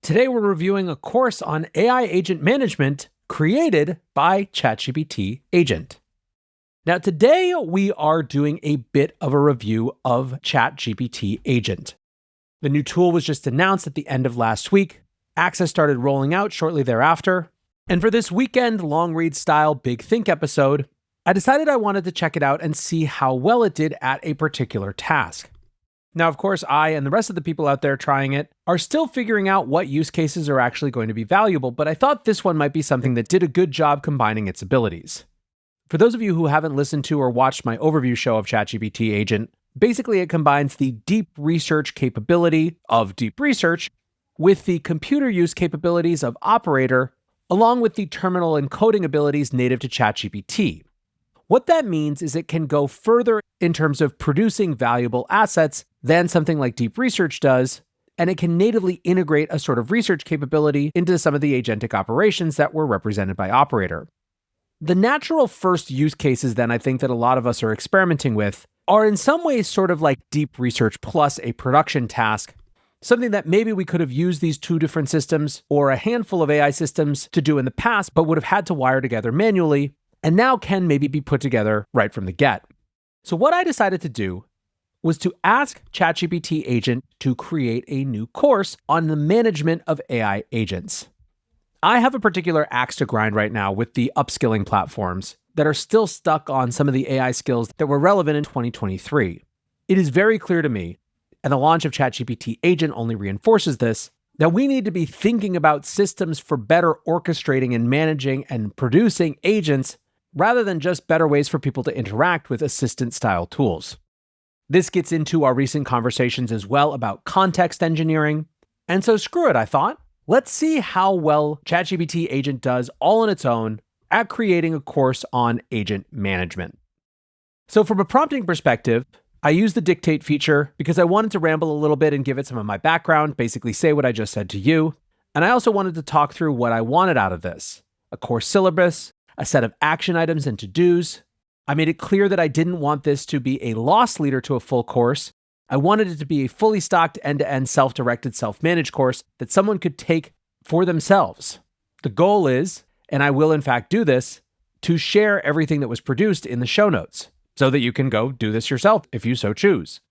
Today we're reviewing a course on AI agent management created by ChatGPT Agent. Now today we are doing a bit of a review of ChatGPT Agent. The new tool was just announced at the end of last week. Access started rolling out shortly thereafter. And for this weekend long read style Big Think episode, I decided I wanted to check it out and see how well it did at a particular task. Now, of course, I and the rest of the people out there trying it are still figuring out what use cases are actually going to be valuable, but I thought this one might be something that did a good job combining its abilities. For those of you who haven't listened to or watched my overview show of ChatGPT Agent, basically it combines the deep research capability of deep research with the computer use capabilities of Operator, along with the terminal encoding abilities native to ChatGPT. What that means is it can go further in terms of producing valuable assets than something like deep research does, and it can natively integrate a sort of research capability into some of the agentic operations that were represented by Operator. The natural first use cases then I think that a lot of us are experimenting with are in some ways sort of like deep research plus a production task, something that maybe we could have used these two different systems or a handful of AI systems to do in the past, but would have had to wire together manually, and now can maybe be put together right from the get. So what I decided to do was to ask ChatGPT Agent to create a new course on the management of AI agents. I have a particular axe to grind right now with the upskilling platforms that are still stuck on some of the AI skills that were relevant in 2023. It is very clear to me, and the launch of ChatGPT Agent only reinforces this, that we need to be thinking about systems for better orchestrating and managing and producing agents rather than just better ways for people to interact with assistant-style tools. This gets into our recent conversations as well about context engineering. And so screw it, I thought. Let's see how well ChatGPT Agent does all on its own at creating a course on agent management. So from a prompting perspective, I used the dictate feature because I wanted to ramble a little bit and give it some of my background, basically say what I just said to you. And I also wanted to talk through what I wanted out of this: a course syllabus, a set of action items and to-dos. I made it clear that I didn't want this to be a loss leader to a full course. I wanted it to be a fully stocked end-to-end self-directed, self-managed course that someone could take for themselves. The goal is, and I will in fact do this, to share everything that was produced in the show notes so that you can go do this yourself if you so choose.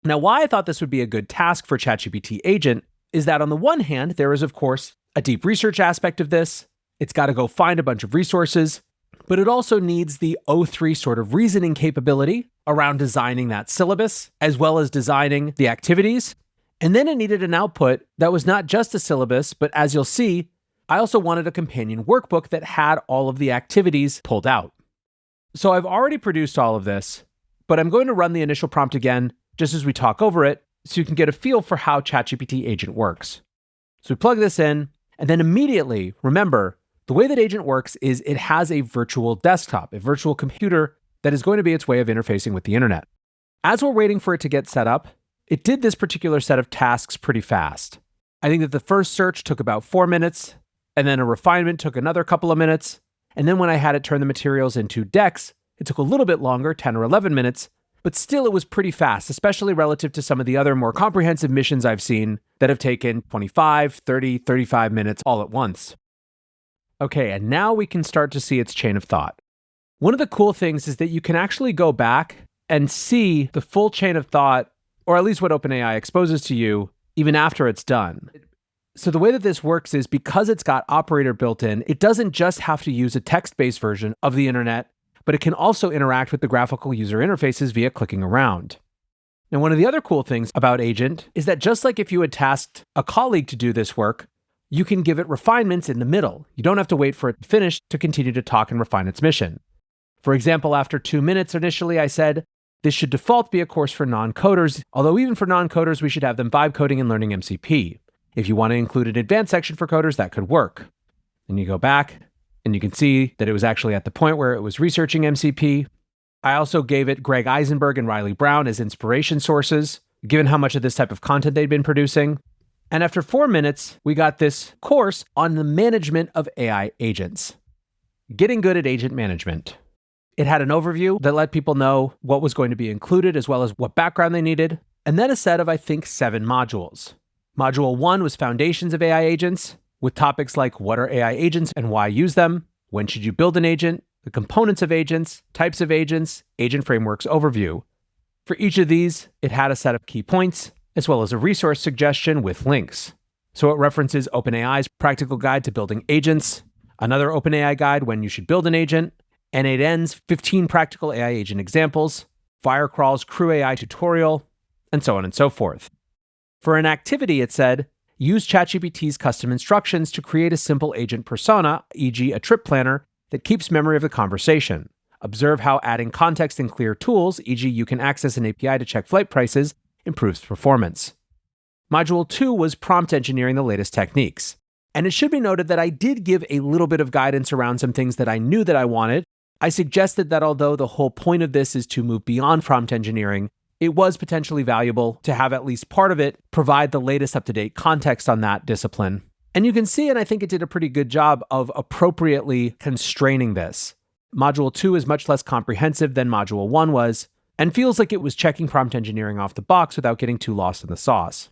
Now, why I thought this would be a good task for ChatGPT Agent is that on the one hand, there is of course a deep research aspect of this. It's got to go find a bunch of resources, but it also needs the O3 sort of reasoning capability around designing that syllabus, as well as designing the activities. And then it needed an output that was not just a syllabus, but as you'll see, I also wanted a companion workbook that had all of the activities pulled out. So I've already produced all of this, but I'm going to run the initial prompt again, just as we talk over it, so you can get a feel for how ChatGPT Agent works. So we plug this in, and then immediately, remember, the way that Agent works is it has a virtual desktop, a virtual computer that is going to be its way of interfacing with the internet. As we're waiting for it to get set up, it did this particular set of tasks pretty fast. I think that the first search took about 4 minutes, and then a refinement took another couple of minutes, and then when I had it turn the materials into decks, it took a little bit longer, 10 or 11 minutes, but still it was pretty fast, especially relative to some of the other more comprehensive missions I've seen that have taken 25, 30, 35 minutes all at once. Okay, and now we can start to see its chain of thought. One of the cool things is that you can actually go back and see the full chain of thought, or at least what OpenAI exposes to you, even after it's done. So the way that this works is because it's got Operator built in, it doesn't just have to use a text-based version of the internet, but it can also interact with the graphical user interfaces via clicking around. Now, one of the other cool things about Agent is that just like if you had tasked a colleague to do this work, you can give it refinements in the middle. You don't have to wait for it to finish to continue to talk and refine its mission. For example, after 2 minutes initially, I said, this should default be a course for non-coders, although even for non-coders, we should have them vibe coding and learning MCP. If you want to include an advanced section for coders, that could work. Then you go back, and you can see that it was actually at the point where it was researching MCP. I also gave it Greg Eisenberg and Riley Brown as inspiration sources, given how much of this type of content they'd been producing. And after 4 minutes, we got this course on the management of AI agents. Getting good at agent management. It had an overview that let people know what was going to be included as well as what background they needed, and then a set of, I think, 7 modules. Module 1 was Foundations of AI Agents, with topics like what are AI agents and why use them, when should you build an agent, the components of agents, types of agents, agent frameworks overview. For each of these, it had a set of key points, as well as a resource suggestion with links. So it references OpenAI's Practical Guide to Building Agents, another OpenAI guide when you should build an agent, N8N's 15 Practical AI Agent Examples, Firecrawl's Crew AI tutorial, and so on and so forth. For an activity, it said, use ChatGPT's custom instructions to create a simple agent persona, e.g. a trip planner, that keeps memory of the conversation. Observe how adding context in clear tools, e.g. you can access an API to check flight prices, improves performance. Module 2 was prompt engineering the latest techniques. And it should be noted that I did give a little bit of guidance around some things that I knew that I wanted. I suggested that although the whole point of this is to move beyond prompt engineering, it was potentially valuable to have at least part of it provide the latest up-to-date context on that discipline. And you can see, and I think it did a pretty good job of appropriately constraining this. Module 2 is much less comprehensive than Module 1 was, and feels like it was checking prompt engineering off the box without getting too lost in the sauce.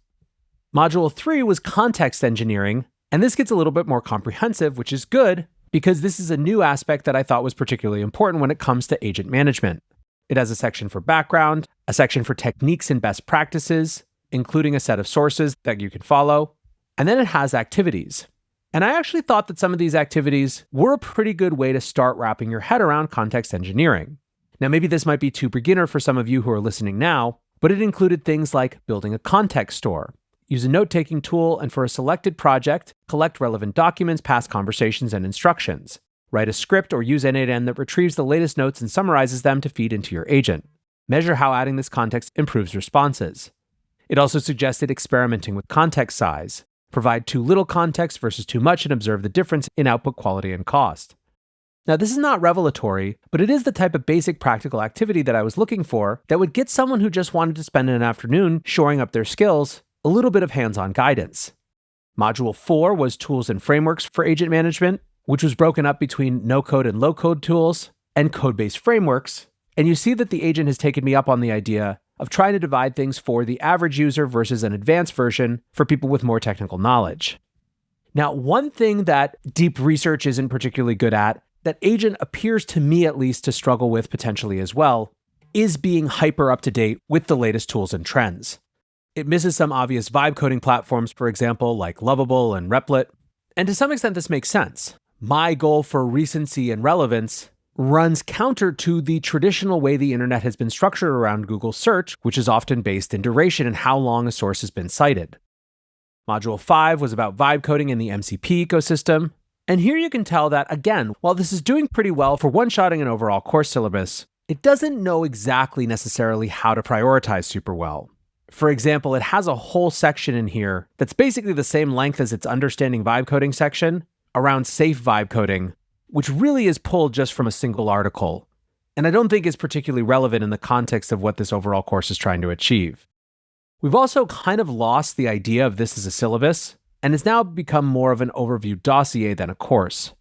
Module 3 was context engineering, and this gets a little bit more comprehensive, which is good, because this is a new aspect that I thought was particularly important when it comes to agent management. It has a section for background, a section for techniques and best practices, including a set of sources that you can follow, and then it has activities. And I actually thought that some of these activities were a pretty good way to start wrapping your head around context engineering. Now, maybe this might be too beginner for some of you who are listening now, but it included things like building a context store, use a note-taking tool, and for a selected project, collect relevant documents, past conversations, and instructions. Write a script or use N8N that retrieves the latest notes and summarizes them to feed into your agent. Measure how adding this context improves responses. It also suggested experimenting with context size. Provide too little context versus too much and observe the difference in output quality and cost. Now, this is not revelatory, but it is the type of basic practical activity that I was looking for that would get someone who just wanted to spend an afternoon shoring up their skills a little bit of hands-on guidance. Module 4 was tools and frameworks for agent management, which was broken up between no-code and low-code tools and code-based frameworks. And you see that the agent has taken me up on the idea of trying to divide things for the average user versus an advanced version for people with more technical knowledge. Now, one thing that deep research isn't particularly good at, that agent appears to me at least to struggle with potentially as well, is being hyper up to date with the latest tools and trends. It misses some obvious vibe coding platforms, for example, like Lovable and Replit. And to some extent, this makes sense. My goal for recency and relevance runs counter to the traditional way the internet has been structured around Google search, which is often based in duration and how long a source has been cited. Module 5 was about vibe coding in the MCP ecosystem. And here you can tell that, again, while this is doing pretty well for one-shotting an overall course syllabus, it doesn't know exactly necessarily how to prioritize super well. For example, it has a whole section in here that's basically the same length as its understanding vibe coding section around safe vibe coding, which really is pulled just from a single article, and I don't think is particularly relevant in the context of what this overall course is trying to achieve. We've also kind of lost the idea of this as a syllabus, and it's now become more of an overview dossier than a course.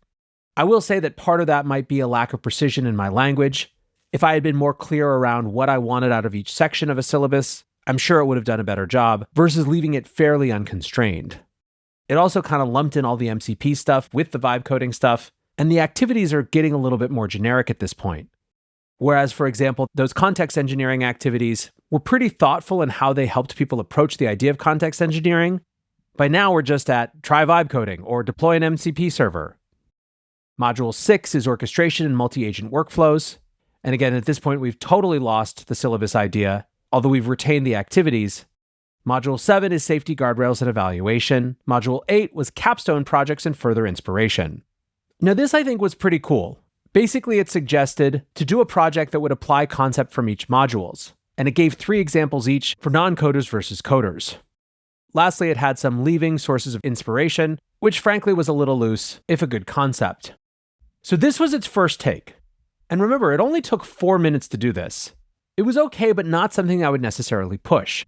I will say that part of that might be a lack of precision in my language. If I had been more clear around what I wanted out of each section of a syllabus, I'm sure it would have done a better job, versus leaving it fairly unconstrained. It also kind of lumped in all the MCP stuff with the vibe coding stuff, and the activities are getting a little bit more generic at this point. Whereas, for example, those context engineering activities were pretty thoughtful in how they helped people approach the idea of context engineering. By now, we're just at try vibe coding or deploy an MCP server. Module 6 is orchestration and multi-agent workflows. And again, at this point, we've totally lost the syllabus idea, although we've retained the activities. Module 7 is safety guardrails and evaluation. Module 8 was capstone projects and further inspiration. Now, this I think was pretty cool. Basically, it suggested to do a project that would apply concept from each modules, and it gave 3 examples each for non-coders versus coders. Lastly, it had some leaving sources of inspiration, which frankly was a little loose, if a good concept. So this was its first take. And remember, it only took 4 minutes to do this. It was okay, but not something I would necessarily push.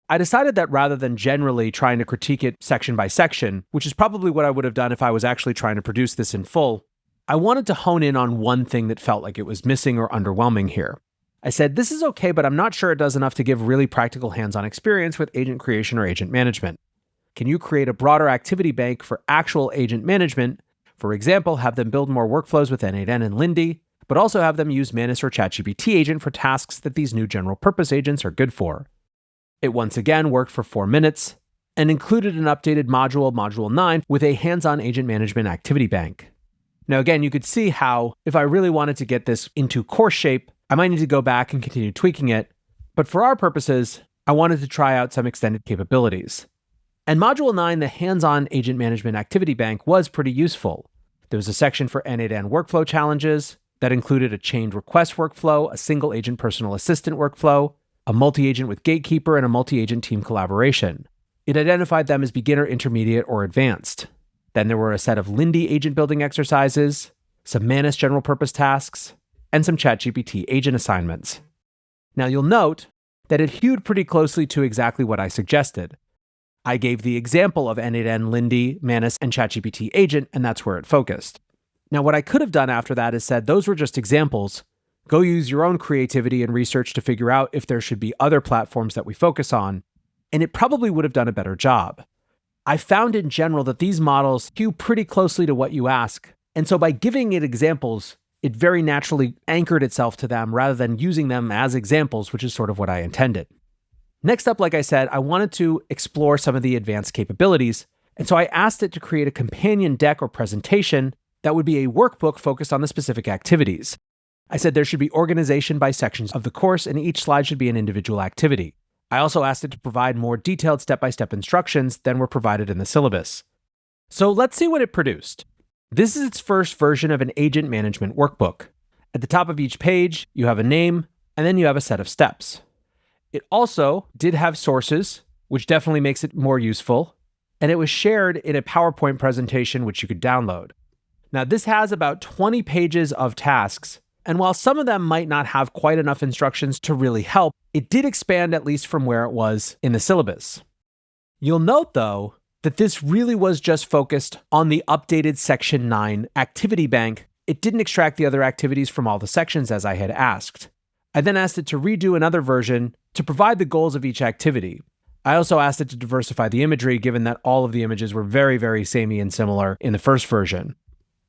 I decided that rather than generally trying to critique it section by section, which is probably what I would have done if I was actually trying to produce this in full, I wanted to hone in on one thing that felt like it was missing or underwhelming here. I said, this is okay, but I'm not sure it does enough to give really practical hands-on experience with agent creation or agent management. Can you create a broader activity bank for actual agent management? For example, have them build more workflows with N8N and Lindy, but also have them use Manus or ChatGPT agent for tasks that these new general purpose agents are good for. It once again worked for 4 minutes and included an updated module 9, with a hands-on agent management activity bank. Now again, you could see how if I really wanted to get this into course shape, I might need to go back and continue tweaking it. But for our purposes, I wanted to try out some extended capabilities. And module 9, the hands-on agent management activity bank, was pretty useful. There was a section for N8N workflow challenges that included a chained request workflow, a single agent personal assistant workflow, a multi-agent with gatekeeper, and a multi-agent team collaboration. It identified them as beginner, intermediate, or advanced. Then there were a set of Lindy agent building exercises, some Manus general purpose tasks, and some ChatGPT agent assignments. Now you'll note that it hewed pretty closely to exactly what I suggested. I gave the example of N8N, Lindy, Manus, and ChatGPT agent, and that's where it focused. Now what I could have done after that is said those were just examples. Go use your own creativity and research to figure out if there should be other platforms that we focus on, and it probably would have done a better job. I found in general that these models hew pretty closely to what you ask, and so by giving it examples, it very naturally anchored itself to them rather than using them as examples, which is sort of what I intended. Next up, like I said, I wanted to explore some of the advanced capabilities, and so I asked it to create a companion deck or presentation that would be a workbook focused on the specific activities. I said there should be organization by sections of the course, and each slide should be an individual activity. I also asked it to provide more detailed step-by-step instructions than were provided in the syllabus. So let's see what it produced. This is its first version of an agent management workbook. At the top of each page, you have a name, and then you have a set of steps. It also did have sources, which definitely makes it more useful, and it was shared in a PowerPoint presentation which you could download. Now, this has about 20 pages of tasks, and while some of them might not have quite enough instructions to really help, it did expand at least from where it was in the syllabus. You'll note, though, that this really was just focused on the updated Section 9 activity bank. It didn't extract the other activities from all the sections as I had asked. I then asked it to redo another version to provide the goals of each activity. I also asked it to diversify the imagery, given that all of the images were very, very samey and similar in the first version.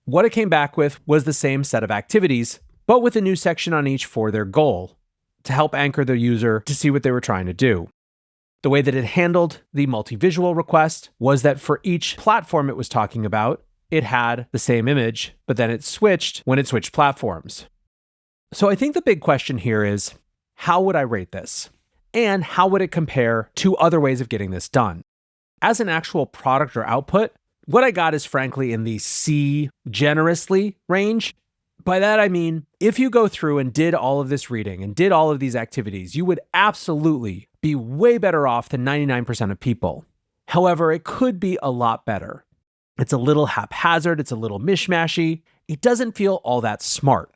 What it came back with was the same set of activities, but with a new section on each for their goal, to help anchor the user to see what they were trying to do. The way that it handled the multi-visual request was that for each platform it was talking about, it had the same image, but then it switched when it switched platforms. So I think the big question here is, how would I rate this? And how would it compare to other ways of getting this done? As an actual product or output, what I got is frankly in the C generously range. By that, I mean, if you go through and did all of this reading and did all of these activities, you would absolutely be way better off than 99% of people. However, it could be a lot better. It's a little haphazard, it's a little mishmashy, it doesn't feel all that smart.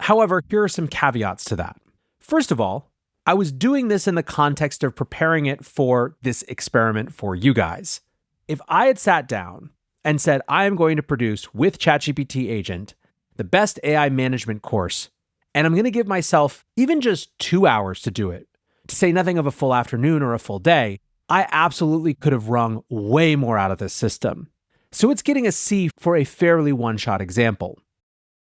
However, here are some caveats to that. First of all, I was doing this in the context of preparing it for this experiment for you guys. If I had sat down and said, I am going to produce with ChatGPT Agent the best AI management course, and I'm going to give myself even just 2 hours to do it, to say nothing of a full afternoon or a full day, I absolutely could have wrung way more out of this system. So it's getting a C for a fairly one-shot example.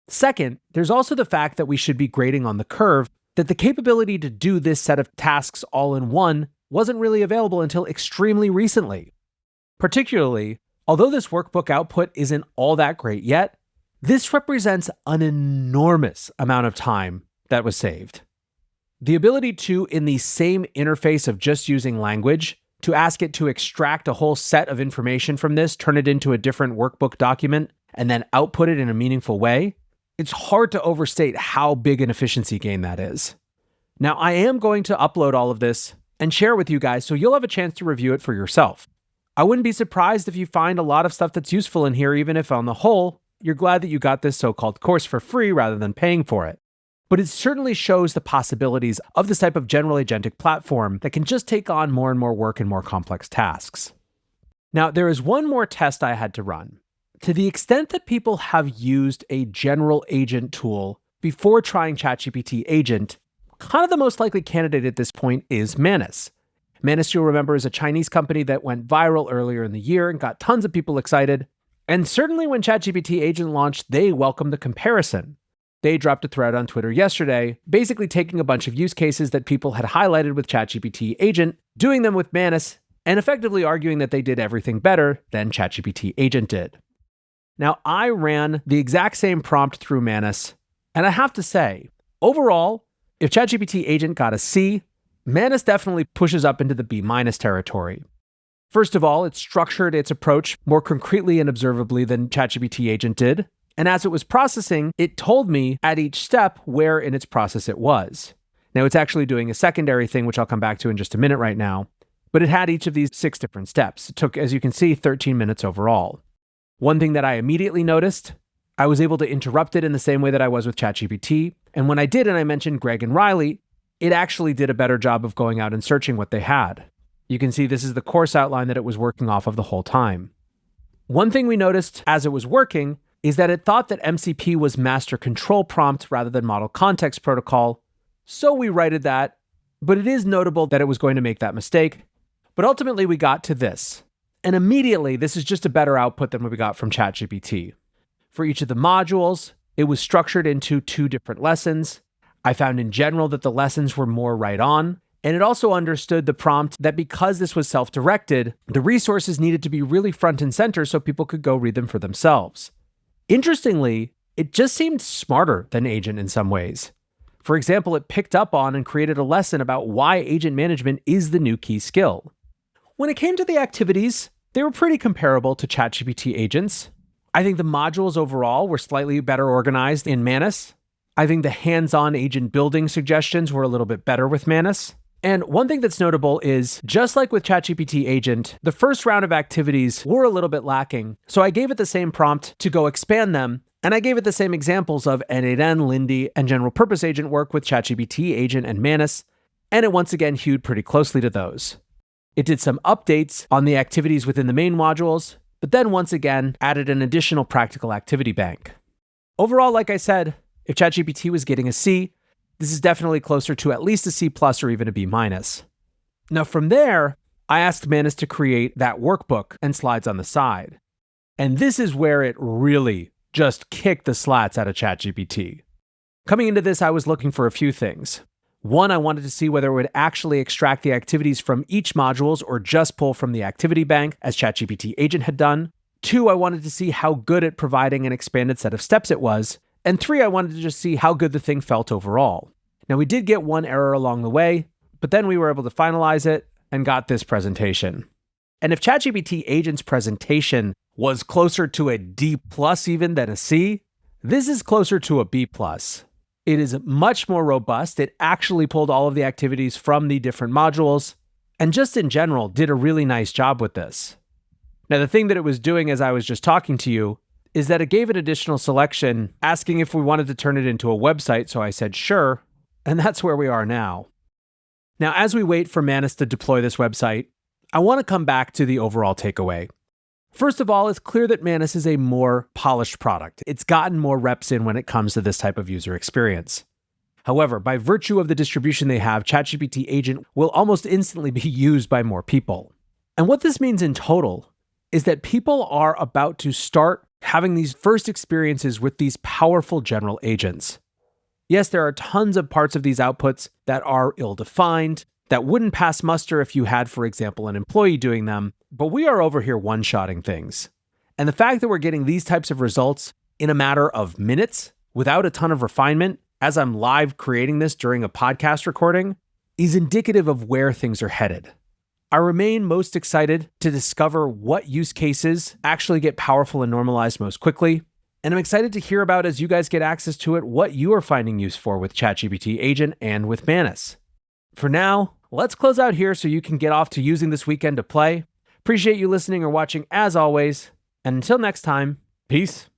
Second, there's also the fact that we should be grading on the curve that the capability to do this set of tasks all in one wasn't really available until extremely recently. Particularly, although this workbook output isn't all that great yet, this represents an enormous amount of time that was saved. The ability to, in the same interface of just using language, to ask it to extract a whole set of information from this, turn it into a different workbook document, and then output it in a meaningful way, it's hard to overstate how big an efficiency gain that is. Now, I am going to upload all of this and share it with you guys so you'll have a chance to review it for yourself. I wouldn't be surprised if you find a lot of stuff that's useful in here, even if on the whole, you're glad that you got this so-called course for free rather than paying for it. But it certainly shows the possibilities of this type of general agentic platform that can just take on more and more work and more complex tasks. Now, there is one more test I had to run. To the extent that people have used a general agent tool before trying ChatGPT Agent, kind of the most likely candidate at this point is Manus. Manus, you'll remember, is a Chinese company that went viral earlier in the year and got tons of people excited. And certainly when ChatGPT Agent launched, they welcomed the comparison. They dropped a thread on Twitter yesterday, basically taking a bunch of use cases that people had highlighted with ChatGPT Agent, doing them with Manus, and effectively arguing that they did everything better than ChatGPT Agent did. Now, I ran the exact same prompt through Manus, and I have to say, overall, if ChatGPT Agent got a C, Manus definitely pushes up into the B- territory. First of all, it structured its approach more concretely and observably than ChatGPT Agent did. And as it was processing, it told me at each step where in its process it was. Now, it's actually doing a secondary thing, which I'll come back to in just a minute right now. But it had each of these 6 different steps. It took, as you can see, 13 minutes overall. One thing that I immediately noticed, I was able to interrupt it in the same way that I was with ChatGPT. And when I did, and I mentioned Greg and Riley, it actually did a better job of going out and searching what they had. You can see this is the course outline that it was working off of the whole time. One thing we noticed as it was working is that it thought that MCP was master control prompt rather than model context protocol. So we righted that, but it is notable that it was going to make that mistake. But ultimately we got to this. And immediately, this is just a better output than what we got from ChatGPT. For each of the modules, it was structured into 2 different lessons. I found in general that the lessons were more right on. And it also understood the prompt that because this was self-directed, the resources needed to be really front and center so people could go read them for themselves. Interestingly, it just seemed smarter than Agent in some ways. For example, it picked up on and created a lesson about why agent management is the new key skill. When it came to the activities, they were pretty comparable to ChatGPT agents. I think the modules overall were slightly better organized in Manus. I think the hands-on agent building suggestions were a little bit better with Manus. And one thing that's notable is, just like with ChatGPT Agent, the first round of activities were a little bit lacking. So I gave it the same prompt to go expand them, and I gave it the same examples of N8N, Lindy, and general purpose agent work with ChatGPT Agent and Manus, and it once again hewed pretty closely to those. It did some updates on the activities within the main modules, but then once again added an additional practical activity bank. Overall, like I said, if ChatGPT was getting a C, this is definitely closer to at least a C+ or even a B-. Now from there, I asked Manus to create that workbook and slides on the side. And this is where it really just kicked the slats out of ChatGPT. Coming into this, I was looking for a few things. One, I wanted to see whether it would actually extract the activities from each modules or just pull from the activity bank, as ChatGPT Agent had done. 2, I wanted to see how good at providing an expanded set of steps it was. And 3, I wanted to just see how good the thing felt overall. Now, we did get one error along the way, but then we were able to finalize it and got this presentation. And if ChatGPT Agent's presentation was closer to a D+ even than a C, this is closer to a B+. It is much more robust. It actually pulled all of the activities from the different modules, and just in general, did a really nice job with this. Now, the thing that it was doing as I was just talking to you is that it gave an additional selection asking if we wanted to turn it into a website, so I said sure, and that's where we are now. Now, as we wait for Manus to deploy this website, I want to come back to the overall takeaway. First of all, it's clear that Manus is a more polished product. It's gotten more reps in when it comes to this type of user experience. However, by virtue of the distribution they have, ChatGPT Agent will almost instantly be used by more people. And what this means in total is that people are about to start having these first experiences with these powerful general agents. Yes, there are tons of parts of these outputs that are ill-defined, that wouldn't pass muster if you had, for example, an employee doing them, but we are over here one-shotting things. And the fact that we're getting these types of results in a matter of minutes, without a ton of refinement, as I'm live creating this during a podcast recording, is indicative of where things are headed. I remain most excited to discover what use cases actually get powerful and normalized most quickly, and I'm excited to hear about, as you guys get access to it, what you are finding use for with ChatGPT Agent and with Manus. For now, let's close out here so you can get off to using this weekend to play. Appreciate you listening or watching as always, and until next time, peace.